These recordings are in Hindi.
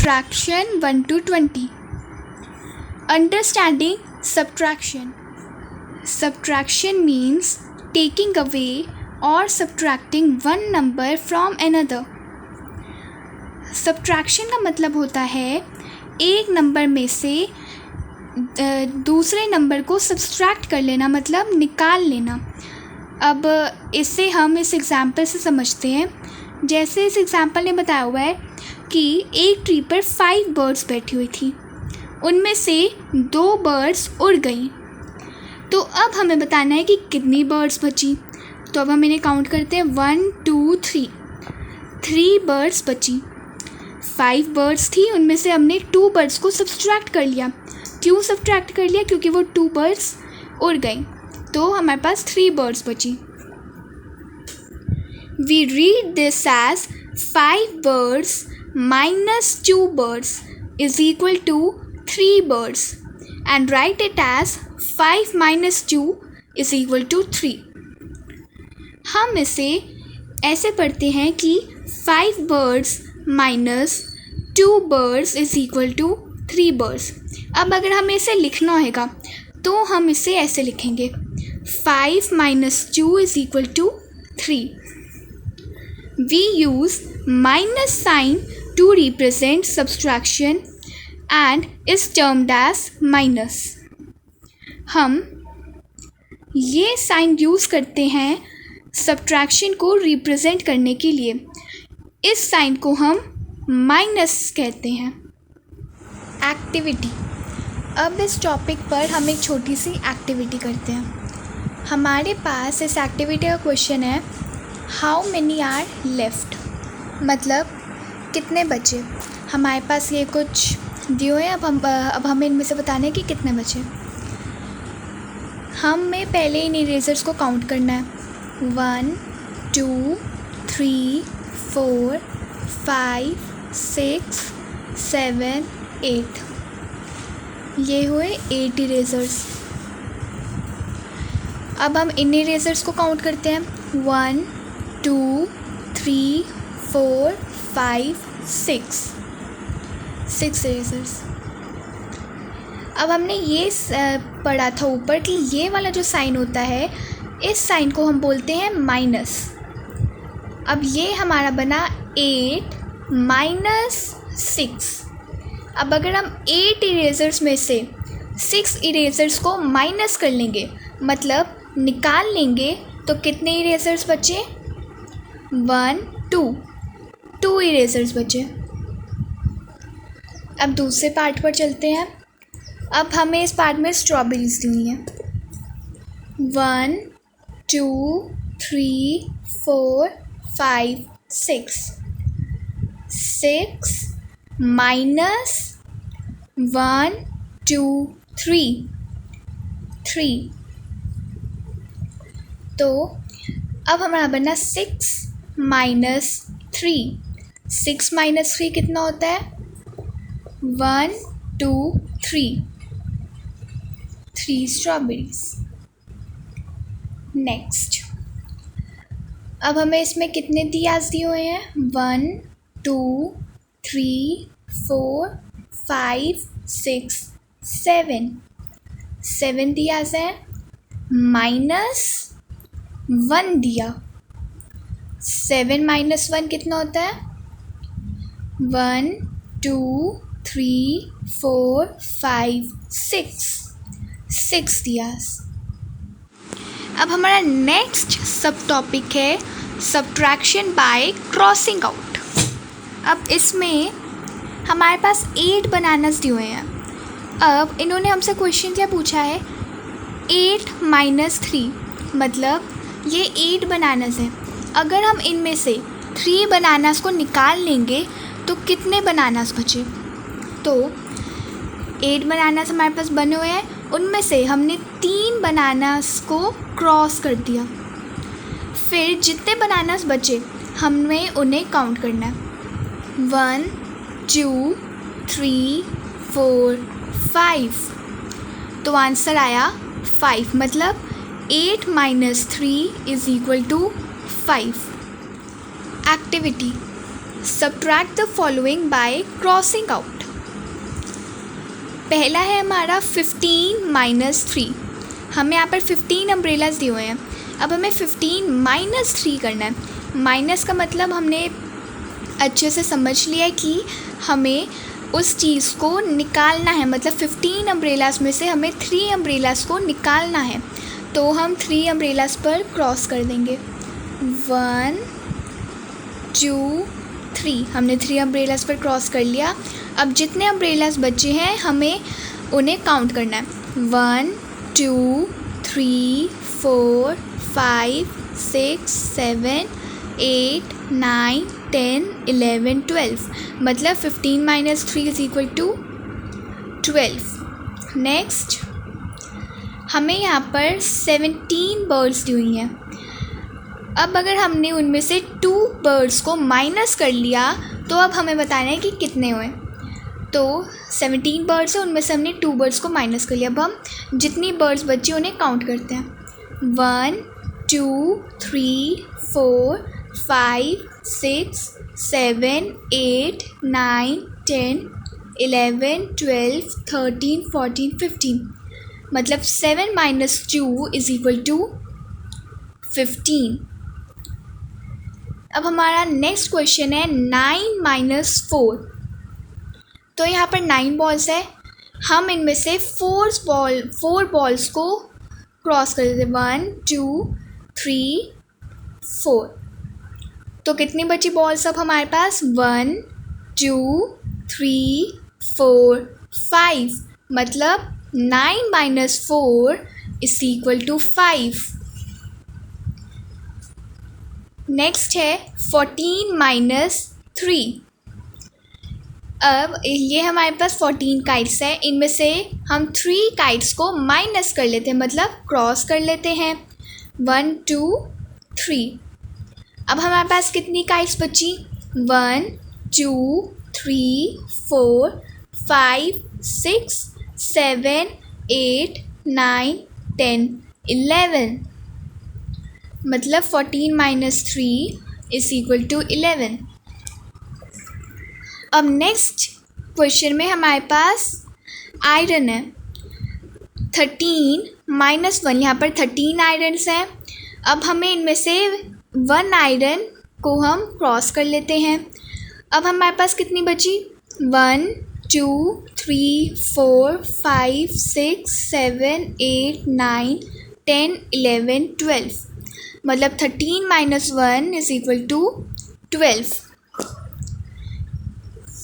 Fraction 1 to 20. Understanding subtraction. Subtraction means taking away or subtracting one number from another. Subtraction का मतलब होता है एक नंबर में से दूसरे नंबर को सब्सट्रैक्ट कर लेना, मतलब निकाल लेना. अब इससे हम इस एग्ज़ाम्पल से समझते हैं. जैसे इस एग्ज़ाम्पल ने बताया हुआ है कि एक ट्री पर 5 बर्ड्स बैठी हुई थी, उनमें से 2 बर्ड्स उड़ गई. तो अब हमें बताना है कि कितनी बर्ड्स बची. तो अब हम इन्हें काउंट करते हैं. 1 2 3. 3 बर्ड्स बची. 5 बर्ड्स थी, उनमें से हमने 2 बर्ड्स को सब्सट्रैक्ट कर लिया. क्यों सब्सट्रैक्ट कर लिया? क्योंकि वो 2 बर्ड्स उड़ गई. तो हमारे पास 3 बर्ड्स बची. We read this as 5 birds minus 2 birds is equal to 3 birds and write it as 5 minus 2 is equal to 3. हम इसे ऐसे पढ़ते हैं कि 5 birds minus 2 birds is equal to 3 birds. अब अगर हमें इसे लिखना होगा तो हम इसे ऐसे लिखेंगे. 5 minus 2 is equal to 3. We use minus sign to represent subtraction and is termed as minus. हम ये साइन यूज़ करते हैं सब्ट्रैक्शन को रिप्रेजेंट करने के लिए. इस साइन को हम माइनस कहते हैं. एक्टिविटी. अब इस टॉपिक पर हम एक छोटी सी एक्टिविटी करते हैं. हमारे पास इस एक्टिविटी का क्वेश्चन है हाउ मेनी आर लेफ्ट, मतलब कितने बचे. हमारे पास ये कुछ दिए हुए हैं. अब हमें इनमें से बताना है कि कितने बचे. हमें पहले इन इरेजर्स को काउंट करना है. 1 2 3 4 5 6 7 8. ये हुए 8 इरेजर्स. अब हम इन इरेजर्स को काउंट करते हैं. 1 2 3 4 5 6 इरेजर्स. अब हमने ये पढ़ा था ऊपर कि ये वाला जो साइन होता है, इस साइन को हम बोलते हैं माइनस. अब ये हमारा बना 8 माइनस 6. अब अगर हम 8 इरेजर्स में से 6 इरेजर्स को माइनस कर लेंगे, मतलब निकाल लेंगे, तो कितने इरेजर्स बचे? 1 2 इरेजर्स बचे. अब दूसरे पार्ट पर चलते हैं. अब हमें इस पार्ट में स्ट्रॉबेरीज दी हुई हैं. 1 2 3 4 5 6 माइनस 1 2 3. तो अब हमारा बना 6 माइनस 3. 6 माइनस 3 कितना होता है? 1 2 3 स्ट्रॉबेरीज. नेक्स्ट. अब हमें इसमें कितने दियाज दिए हुए हैं? 1 2 3 4 5 6 7 दियाज हैं. माइनस 1 दिया. 7 माइनस 1 कितना होता है? 1 2 3 4 5 6 दिया. अब हमारा नेक्स्ट सब टॉपिक है सब्ट्रैक्शन बाय क्रॉसिंग आउट. अब इसमें हमारे पास 8 बनानास दिए हुए हैं. अब इन्होंने हमसे क्वेश्चन क्या पूछा है? 8 माइनस 3, मतलब ये 8 बनानास हैं. अगर हम इनमें से 3 बनानास को निकाल लेंगे तो कितने बनानास बचे? तो 8 बनानास हमारे पास बने हुए हैं, उनमें से हमने 3 बनानास को क्रॉस कर दिया. फिर जितने बनानास बचे हमें उन्हें काउंट करना है. 1 2 3 4 5. तो आंसर आया 5, मतलब 8 minus 3 is equal to 5. Activity. Subtract the following by crossing out. पहला है हमारा 15 माइनस 3। हमें यहाँ पर 15 अम्ब्रेलाज दिए हुए हैं। अब हमें 15 माइनस 3 करना है। माइनस का मतलब हमने अच्छे से समझ लिया है कि हमें उस चीज़ को निकालना है, मतलब 15 अम्ब्रेलाज में से हमें 3 अम्ब्रेलाज को निकालना है। तो हम 3 अम्ब्रेलाज पर क्रॉस कर देंगे। 1 2 3, हमने 3 अम्ब्रेलाज पर क्रॉस कर लिया। अब जितने अम्ब्रेलाज बचे हैं हमें उन्हें काउंट करना है। 1 2 3 4 5 6 7 8 9 10 11 12, मतलब 15 minus 3 is equal to 12। Next हमें यहाँ पर 17 बर्ड्स दी हुई हैं। अब अगर हमने उनमें से 2 बर्ड्स को माइनस कर लिया तो अब हमें बताना है कि कितने हुए। तो 17 बर्ड्स हैं, उनमें से हमने 2 बर्ड्स को माइनस कर लिया। अब हम जितनी बर्ड्स बची उन्हें काउंट करते हैं। 1 2 3 4 5 6 7 8 9 10 11 12 13 14 15, मतलब 7 माइनस 2 इज इक्वल टू 15। अब हमारा नेक्स्ट क्वेश्चन है 9 माइनस 4। तो यहाँ पर 9 बॉल्स है, हम इनमें से 4 बॉल्स को क्रॉस कर देते। 1 2 3 4, तो कितनी बची बॉल्स अब हमारे पास? 1 2 3 4 5, मतलब 9 minus 4 is equal to 5। Next है 14 माइनस 3। अब ये हमारे पास 14 काइट्स है, इनमें से हम 3 काइट्स को माइनस कर लेते हैं, मतलब क्रॉस कर लेते हैं। 1 2 3, अब हमारे पास कितनी काइट्स बची? 1 2 3 4 5 6 7 8 9 10 11, मतलब 14 माइनस 3 इज इक्वल टू 11। अब नेक्स्ट क्वेश्चन में हमारे पास आयरन है। 13 माइनस 1, यहाँ पर 13 आयरन्स हैं। अब हमें इनमें से 1 आयरन को हम क्रॉस कर लेते हैं। अब हमारे पास कितनी बची? 1 2 3 4 5 6 7 8 9 10 11 12, मतलब 13 minus 1 is equal to 12।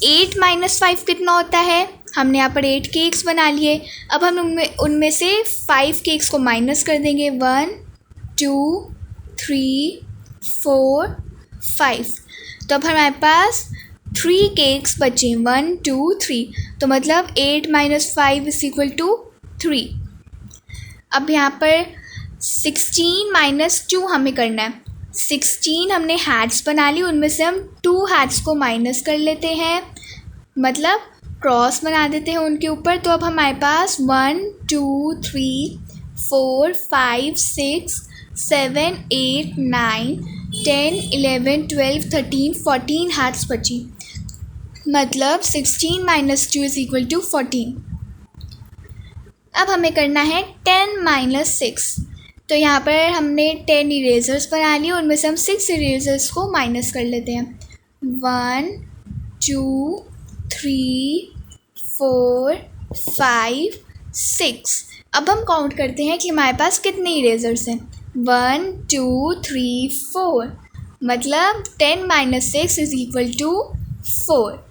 8 minus 5 कितना होता है? हमने यहाँ पर 8 केक्स बना लिए। अब हम उनमें से 5 केक्स को माइनस कर देंगे। 1 2 3 4 5, तो अब हमारे पास 3 केक्स बचे। 1 2 3, तो मतलब 8 माइनस 5 इज इक्वल टू 3। अब यहाँ पर 16 माइनस 2 हमें करना है। 16 हमने हैट्स बना ली, उनमें से हम 2 हैट्स को माइनस कर लेते हैं, मतलब क्रॉस बना देते हैं उनके ऊपर। तो अब हमारे पास 1 2 3 4 5 6 7 8 9 10 11 12 13 14 हैट्स बची, मतलब 16 माइनस 2 इज इक्वल टू 14। अब हमें करना है 10 माइनस 6। तो यहाँ पर हमने 10 इरेजर्स बना लिए, उनमें से हम 6 इरेजर्स को माइनस कर लेते हैं। 1 2 3 4 5 6, अब हम काउंट करते हैं कि हमारे पास कितने इरेजर्स हैं। 1 2 3 4, मतलब 10 minus 6 is equal to 4।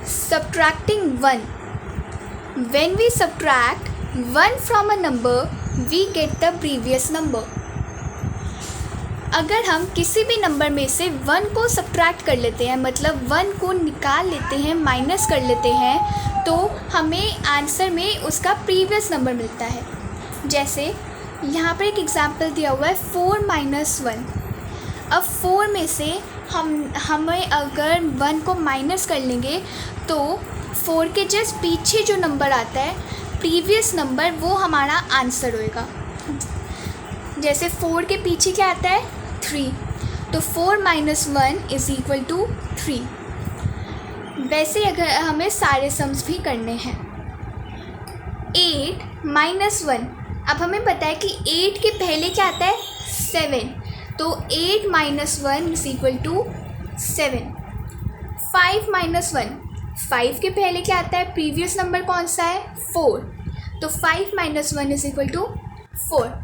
Subtracting 1. When we subtract 1 from a number, we get the previous number. अगर हम किसी भी नंबर में से 1 को सब्ट्रैक्ट कर लेते हैं, मतलब 1 को निकाल लेते हैं, माइनस कर लेते हैं, तो हमें आंसर में उसका प्रीवियस नंबर मिलता है। जैसे यहाँ पर एक एग्जांपल दिया हुआ है 4 माइनस 1। अब 4 में से हमें अगर 1 को माइनस कर लेंगे तो 4 के जस्ट पीछे जो नंबर आता है प्रीवियस नंबर, वो हमारा आंसर होएगा। जैसे 4 के पीछे क्या आता है? 3, तो 4 - 1 इज़ इक्वल टू 3। वैसे अगर हमें सारे सम्स भी करने हैं, 8 - 1, अब हमें पता है कि 8 के पहले क्या आता है 7, तो 8 - 1 इज़ इक्वल टू 7। 5 - 1, 5 के पहले क्या आता है, प्रीवियस नंबर कौन सा है 4, तो 5 - 1 इज़ इक्वल टू 4।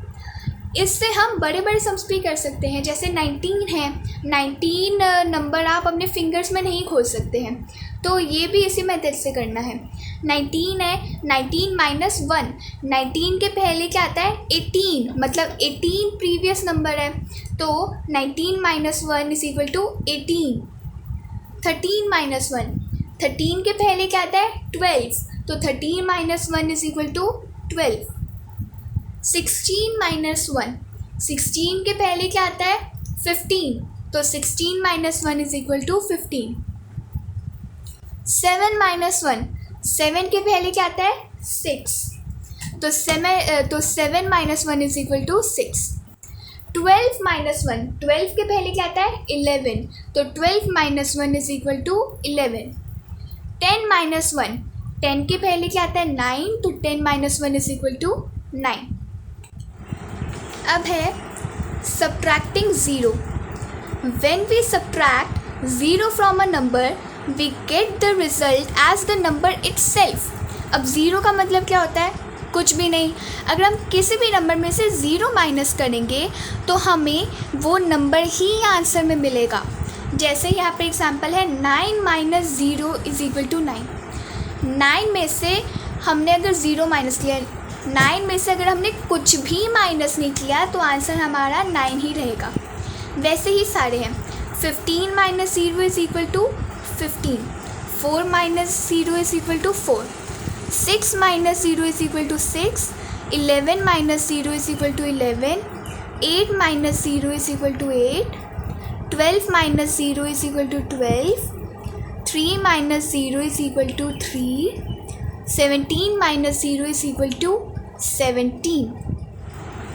इससे हम बड़े बड़े सम्स भी कर सकते हैं, जैसे 19 है, 19 नंबर आप अपने फिंगर्स में नहीं खोल सकते हैं, तो ये भी इसी मेथड से करना है। 19 है, 19 - 1, 19 के पहले क्या आता है 18, मतलब 18 प्रीवियस नंबर है, तो 19 - 1 इज़ इक्वल टू 18। 13 - 1, 13 के पहले क्या आता है 12, तो 13 - 1 इज़ इक्वल टू 12। 16 - 1, 16 के पहले क्या आता है 15, तो 16 - 1 इज़ इक्वल टू 15। 7 - 1, 7 के पहले क्या आता है 6, तो 7 - 1 इज़ इक्वल टू 6। 12 - 1, 12 के पहले क्या आता है 11, तो 12 - 1 इज़ इक्वल टू 11। 10 - 1, 10 के पहले क्या आता है 9, तो 10 - 1 इज़ इक्वल टू 9। अब है subtracting 0. When we subtract 0 from a number, we get the result as the number itself. अब 0 का मतलब क्या होता है, कुछ भी नहीं। अगर हम किसी भी नंबर में से 0 माइनस करेंगे तो हमें वो नंबर ही आंसर में मिलेगा। जैसे यहाँ पे एग्जांपल है 9 - 0 इज़ इक्वल टू 9। 9 में से हमने अगर 0 माइनस किया, 9 में से अगर हमने कुछ भी माइनस नहीं किया तो आंसर हमारा 9 ही रहेगा। वैसे ही सारे हैं। 15 - 0 is equal to 15, 4 - 0 is equal to 4, 6 - 0 is equal to 6, 11 - 0 is equal to 11, 8 - 0 is equal to 8, 12 - 0 is equal to 12, 3 - 0 is equal to 3, 17 - 0 is equal to 17।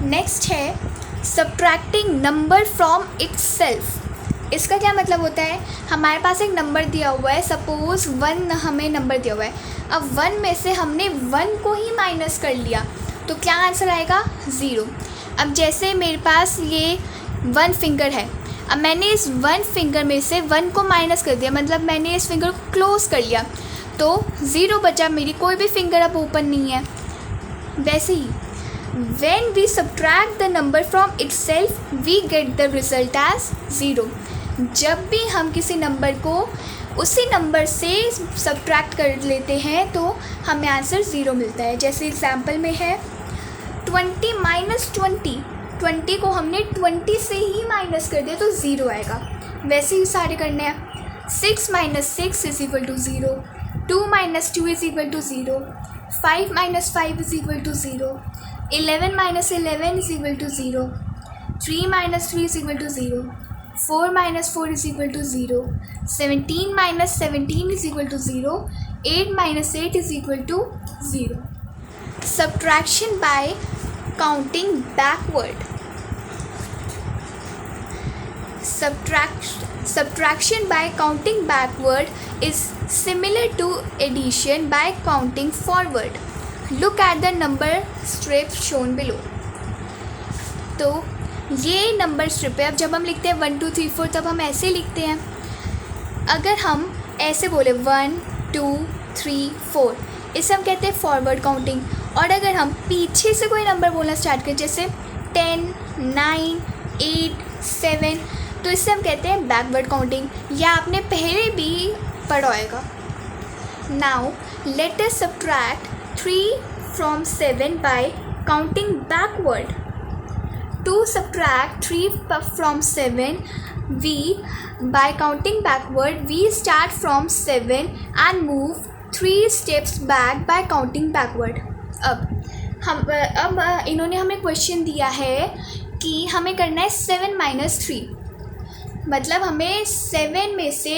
Next है सब्ट्रैक्टिंग नंबर फ्रॉम इट्सेल्फ। इसका क्या मतलब होता है, हमारे पास एक नंबर दिया हुआ है, सपोज़ 1 हमें नंबर दिया हुआ है। अब 1 में से हमने 1 को ही माइनस कर लिया तो क्या आंसर आएगा 0। अब जैसे मेरे पास ये 1 फिंगर है, अब मैंने इस 1 फिंगर में से 1 को माइनस कर दिया, मतलब मैंने इस फिंगर को क्लोज़ कर लिया, तो 0 बचा, मेरी कोई भी फिंगर अब ओपन नहीं है। वैसे ही when we subtract the number from itself we get the result as 0। जब भी हम किसी नंबर को उसी नंबर से सब्ट्रैक्ट कर लेते हैं तो हमें आंसर 0 मिलता है। जैसे एग्जांपल में है 20 - 20, 20 को हमने 20 से ही माइनस कर दिया तो 0 आएगा। वैसे ही सारे करने हैं। 6 - 6 is equal to 0, 2 - 2 is equal to 0, 5 - 5 is equal to 0, 11 - 11 is equal to 0, 3 - 3 is equal to 0, 4 - 4 is equal to 0, 17 - 17 is equal to 0, 8 - 8 is equal to 0। Subtraction by counting backward. Subtraction by counting backward is similar to addition by counting forward. Look at the number strip shown below. तो ये नंबर स्ट्रिप है। अब जब हम लिखते हैं 1 2 3 4 तब हम ऐसे लिखते हैं। अगर हम ऐसे बोले 1 2 3 4, इसे हम कहते हैं फॉरवर्ड काउंटिंग। और अगर हम पीछे से कोई नंबर बोलना स्टार्ट करें, जैसे 10 9 8 7, तो इससे हम कहते हैं बैकवर्ड काउंटिंग, या आपने पहले भी पढ़ा होगा। Now let us subtract 3 from 7 by counting backward. To subtract 3 from 7, by counting backward, we start from 7 and move 3 steps back by counting backward. अब इन्होंने हमें क्वेश्चन दिया है कि हमें करना है 7 - 3, मतलब हमें 7 में से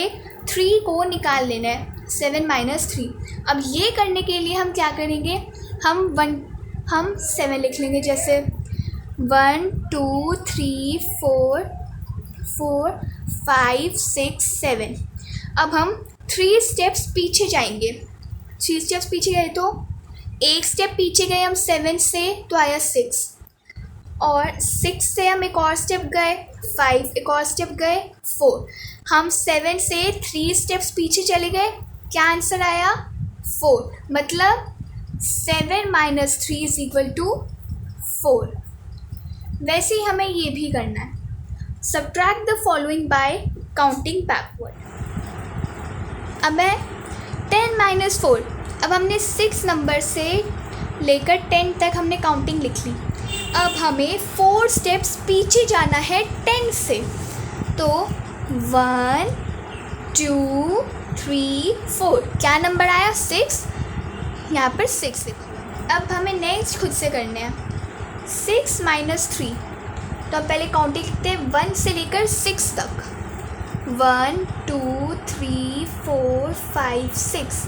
3 को निकाल लेना है, 7 - 3। अब ये करने के लिए हम क्या करेंगे, हम 7 लिख लेंगे, जैसे 1 2 3 4 4 5 6 7। अब हम 3 स्टेप्स पीछे जाएंगे। 3 स्टेप्स पीछे गए तो एक स्टेप पीछे गए हम 7 से तो आया 6, और 6 से हम एक और स्टेप गए 5, एक और स्टेप गए 4। हम 7 से 3 स्टेप्स पीछे चले गए, क्या आंसर आया 4। मतलब 7 - 3 = 4। वैसे ही हमें ये भी करना है। Subtract the following bye counting backward. अब है 10 - 4। अब हमने 6 नंबर से लेकर 10 तक हमने काउंटिंग लिख ली। अब हमें 4 स्टेप्स पीछे जाना है 10 से, तो 1 2 3 4। क्या नंबर आया 6, यहाँ पर 6 लिखा। अब हमें नेक्स्ट खुद से करने हैं 6 - 3। तो अब पहले काउंटिंग लिखते हैं 1 से लेकर 6 तक। 1 2 3 4 5 6।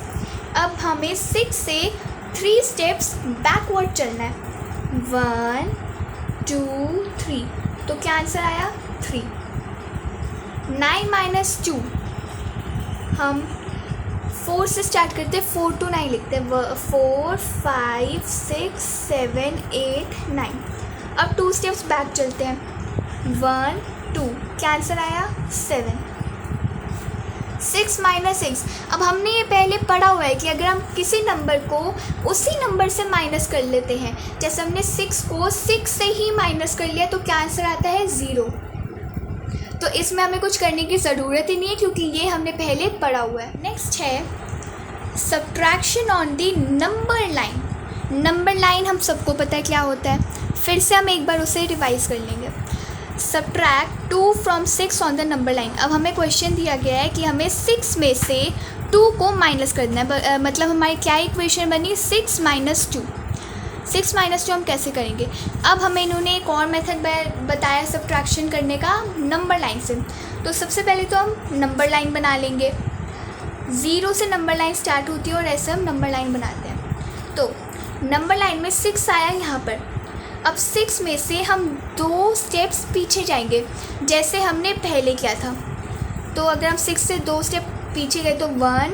अब हमें 6 से 3 स्टेप्स बैकवर्ड चलना है 1 2 3। तो क्या आंसर आया 3। 9 - 2। हम 4 से स्टार्ट करते हैं, 4 to 9 लिखते हैं 4 5 6 7 8 9। अब 2 स्टेप्स बैक चलते हैं 1 2। क्या आंसर आया 7। 6 - 6। अब हमने ये पहले पढ़ा हुआ है कि अगर हम किसी नंबर को उसी नंबर से माइनस कर लेते हैं, जैसे हमने 6 को 6 से ही माइनस कर लिया, तो क्या आंसर आता है 0। तो इसमें हमें कुछ करने की ज़रूरत ही नहीं है क्योंकि ये हमने पहले पढ़ा हुआ है। नेक्स्ट है subtraction on the number line. Number line हम सबको पता है क्या होता है, फिर से हम एक बार उसे रिवाइज़ कर लेंगे। Subtract 2 from 6 on the number line. अब हमें क्वेश्चन दिया गया है कि हमें 6 में से 2 को माइनस करना है, मतलब हमारी क्या इक्वेशन बनी 6 - 2। 6 - 2 हम कैसे करेंगे। अब हमें इन्होंने एक और मेथड बताया सब्ट्रैक्शन करने का नंबर लाइन से। तो सबसे पहले तो हम नंबर लाइन बना लेंगे। 0 से नंबर लाइन स्टार्ट होती है और ऐसे हम नंबर लाइन बनाते हैं। तो नंबर लाइन में 6 आया यहाँ पर। अब 6 में से हम 2 स्टेप्स पीछे जाएंगे जैसे हमने पहले किया था। तो अगर हम 6 से 2 स्टेप पीछे गए तो 1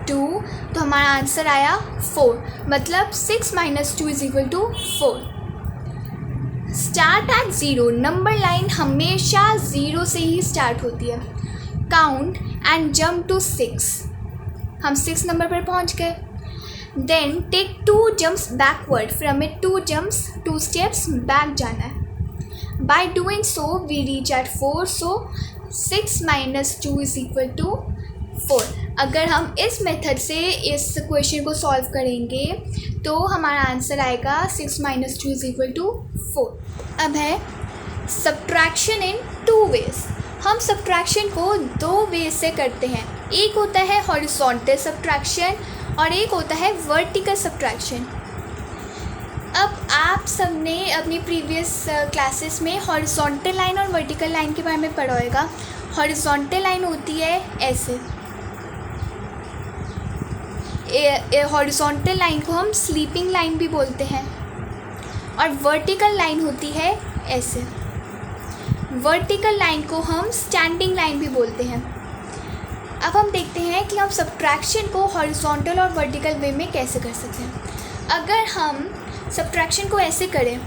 2, तो हमारा आंसर आया 4। मतलब 6 - 2 = 4। Start at 0। नंबर लाइन हमेशा 0 से ही स्टार्ट होती है। Count and jump to 6। हम 6 नंबर पर पहुंच गए। Then take 2 jumps backward. फिर हमें 2 स्टेप्स बैक जाना है। By doing so we reach at 4। So 6 - 2 = 4। अगर हम इस मेथड से इस क्वेश्चन को सॉल्व करेंगे तो हमारा आंसर आएगा 6 - 2 = 4। अब है सब्ट्रैक्शन इन 2 ways। हम सब्ट्रैक्शन को 2 वे से करते हैं। एक होता है हॉरिजॉन्टल सब्ट्रैक्शन और एक होता है वर्टिकल सब्ट्रैक्शन। अब आप सबने अपनी प्रीवियस क्लासेस में हॉरिजॉन्टल लाइन और वर्टिकल लाइन के बारे में पढ़ा होगा। हॉरिजॉन्टल लाइन होती है ऐसे, हॉरिजॉन्टल लाइन को हम स्लीपिंग लाइन भी बोलते हैं, और वर्टिकल लाइन होती है ऐसे। वर्टिकल लाइन को हम स्टैंडिंग लाइन भी बोलते हैं। अब हम देखते हैं कि हम सब्ट्रैक्शन को हॉरिजॉन्टल और वर्टिकल वे में कैसे कर सकते हैं। अगर हम सब्ट्रैक्शन को ऐसे करें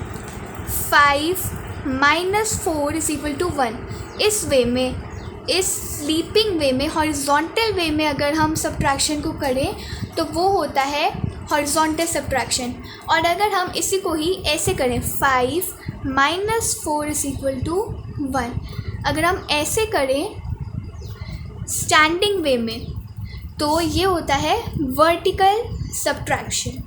5 - 4 = 1, इस वे में, इस स्लीपिंग वे में, हॉरिजॉन्टल वे में अगर हम सब्ट्रैक्शन को करें तो वो होता है हॉरिजॉन्टल सब्ट्रैक्शन। और अगर हम इसी को ही ऐसे करें 5 - 4 = 1, अगर हम ऐसे करें स्टैंडिंग वे में तो ये होता है वर्टिकल सब्ट्रैक्शन।